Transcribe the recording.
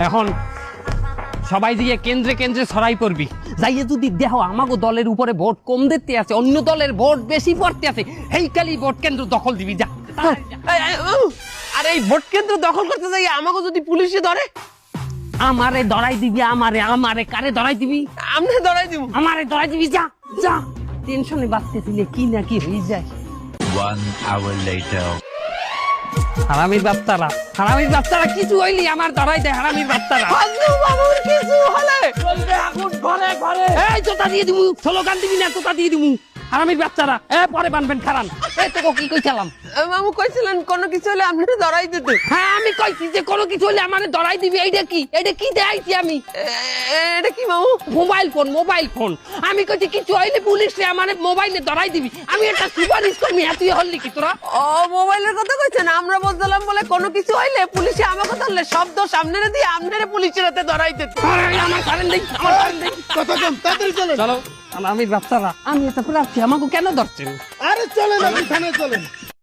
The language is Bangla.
এখন সবাই দিয়ে কেন্দ্রে কেন্দ্রে ছড়াই পড়বি, যাইয়ে যদি দেহ আমাগো দলের উপরে ভোট কম দিতে আছে, অন্য দলের ভোট বেশি পড়তে আছে, হেইকালি ভোট কেন্দ্র দখল দিবি যা। আর এই ভোট কেন্দ্র দখল করতে যাই আমাকে যদি পুলিশে ধরে? আমারে ধরাই দিবি, আমারে আমারে কারে ধরাই দিবি? আমনে ধরাই দিব। আমারে ধরাই দিবি যা যা। টেনশনে বাঁচতেছিলে কি না কি হয়ে যায়। 1 hour later. হারামির বাচ্চারা কিছু হইলি আমার ধরাই দেয়। হারামির বাচ্চারা ফাজলু বাবুর কিছু হলে চলবে আগুন ঘরে ঘরে। এই তোতা দিয়ে দিমু, স্লোগান দিবি না, তোতা দিয়ে দিমু। হারামির বাচ্চারা পরে বানবেন খারান। এই তোকে কি কইছিলাম? মামু কইছিলেন কোনো কিছু হলে আপনি ধরাই দিতে। হ্যাঁ আমি কইছি যে কোনো কিছু হলে আমারে ধরাই দিবি। এইটা কি দেখাইছি আমি? এটা কি মামু? Mobile phone. আমি কইছি কিছু হইলে পুলিশে আমারে মোবাইলে ধরাই দিবি। আমি একটা সুপারিশ করবি, তুই হল্লি কি তোরা? ও মোবাইলের কথা কইছেন? আমরা বলছিলাম বলে কোনো কিছু হইলে পুলিশে আমাকে ধরলে শব্দ সামনে দিয়ে আপনারে পুলিশের হাতে ধরাই দিতে। আমার কারেন্ট দেই, কথা কম, তাড়াতাড়ি চলেন। চলো। আমি বাচ্চারা, আমি এটা প্রার্থী, আমাকে কেন ধরছেন? আরে চলেন, আপনি থানায় চলেন।